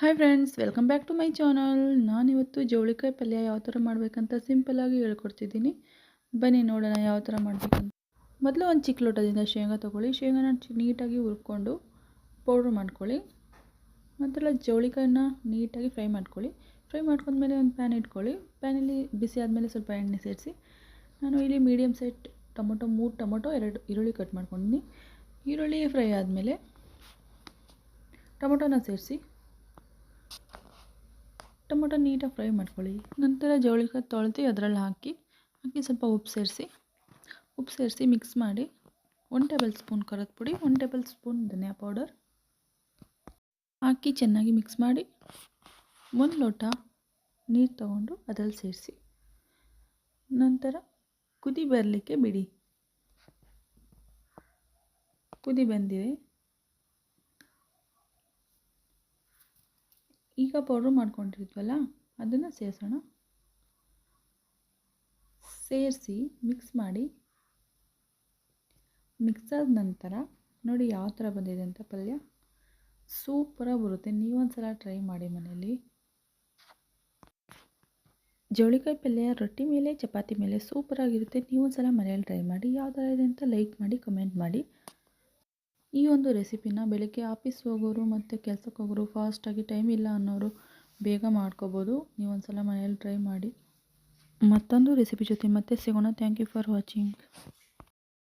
Hi friends, welcome back to my channel. ನಾನಿವತ್ತು ಜವಳಿಕಾಯಿ ಪಲ್ಯ ಯಾವ ಥರ ಮಾಡಬೇಕಂತ ಸಿಂಪಲ್ಲಾಗಿ ಹೇಳ್ಕೊಡ್ತಿದ್ದೀನಿ. ಬನ್ನಿ ನೋಡೋಣ ಯಾವ ಥರ ಮಾಡಬೇಕಂತ. ಮೊದಲು ಒಂದು ಚಿಕ್ಕ ಲೋಟದಿಂದ ಶೇಂಗಾ ತೊಗೊಳ್ಳಿ. ಶೇಂಗಾನ ನೀಟಾಗಿ ಹುರ್ಕೊಂಡು ಪೌಡ್ರ್ ಮಾಡ್ಕೊಳ್ಳಿ. ನಂತರ ಜವಳಿಕಾಯಿನ ನೀಟಾಗಿ ಫ್ರೈ ಮಾಡ್ಕೊಳ್ಳಿ. ಫ್ರೈ ಮಾಡ್ಕೊಂಡ್ಮೇಲೆ ಒಂದು ಪ್ಯಾನ್ ಇಟ್ಕೊಳ್ಳಿ. ಪ್ಯಾನಲ್ಲಿ ಬಿಸಿ ಆದಮೇಲೆ ಸ್ವಲ್ಪ ಎಣ್ಣೆ ಸೇರಿಸಿ. ನಾನು ಇಲ್ಲಿ ಮೀಡಿಯಮ್ ಸೈಜ್ ಟೊಮೊಟೊ 3 ಟೊಮೊಟೊ 2 ಈರುಳ್ಳಿ ಕಟ್ ಮಾಡ್ಕೊಂಡಿದ್ದೀನಿ. ಈರುಳ್ಳಿ ಫ್ರೈ ಆದಮೇಲೆ ಟೊಮೊಟೊನ ಸೇರಿಸಿ ಟೊಮೊಟೊ ನೀಟಾಗಿ ಫ್ರೈ ಮಾಡ್ಕೊಳ್ಳಿ. ನಂತರ ಜವಳಿಕಾಯಿ ತೊಳೆದು ಅದರಲ್ಲಿ ಹಾಕಿ ಸ್ವಲ್ಪ ಉಪ್ಪು ಸೇರಿಸಿ ಮಿಕ್ಸ್ ಮಾಡಿ 1 ಟೇಬಲ್ ಸ್ಪೂನ್ ಖಾರದ ಪುಡಿ, 1 ಟೇಬಲ್ ಸ್ಪೂನ್ ಧನಿಯಾ ಪೌಡರ್ ಹಾಕಿ ಚೆನ್ನಾಗಿ ಮಿಕ್ಸ್ ಮಾಡಿ 1 ಲೋಟ ನೀರು ತಗೊಂಡು ಅದರಲ್ಲಿ ಸೇರಿಸಿ ನಂತರ ಕುದಿ ಬರಲಿಕ್ಕೆ ಬಿಡಿ. ಕುದಿ ಬಂದಿದೆ. ಈಗ ಪೌಡ್ರ್ ಮಾಡ್ಕೊಂಡಿದ್ವಲ್ಲ ಅದನ್ನು ಸೇರಿಸೋಣ. ಸೇರಿಸಿ ಮಿಕ್ಸ್ ಮಾಡಿ. ಮಿಕ್ಸ್ ಆದ ನಂತರ ನೋಡಿ ಯಾವ ಥರ ಬಂದಿದೆ ಅಂತ ಪಲ್ಯ. ಸೂಪರಾಗಿ ಬರುತ್ತೆ. ನೀವೊಂದ್ಸಲ ಟ್ರೈ ಮಾಡಿ ಮನೆಯಲ್ಲಿ. ಜವಳಿಕಾಯಿ ಪಲ್ಯ ರೊಟ್ಟಿ ಮೇಲೆ ಚಪಾತಿ ಮೇಲೆ ಸೂಪರಾಗಿರುತ್ತೆ. ನೀವೊಂದ್ಸಲ ಮನೆಯಲ್ಲಿ ಟ್ರೈ ಮಾಡಿ. ಯಾವ ಥರ ಇದೆ ಅಂತ ಲೈಕ್ ಮಾಡಿ, ಕಮೆಂಟ್ ಮಾಡಿ. ಈ ಒಂದು ರೆಸಿಪಿನ ಬೆಳಗ್ಗೆ ಆಫೀಸ್ ಹೋಗೋರು ಮತ್ತು ಕೆಲಸಕ್ಕೆ ಹೋಗೋರು, ಫಾಸ್ಟಾಗಿ ಟೈಮ್ ಇಲ್ಲ ಅನ್ನೋರು ಬೇಗ ಮಾಡ್ಕೋಬೋದು. ನೀವೊಂದ್ಸಲ ಮನೆಯಲ್ಲಿ ಟ್ರೈ ಮಾಡಿ. ಮತ್ತೊಂದು ರೆಸಿಪಿ ಜೊತೆ ಮತ್ತೆ ಸಿಗೋಣ. Thank you for watching.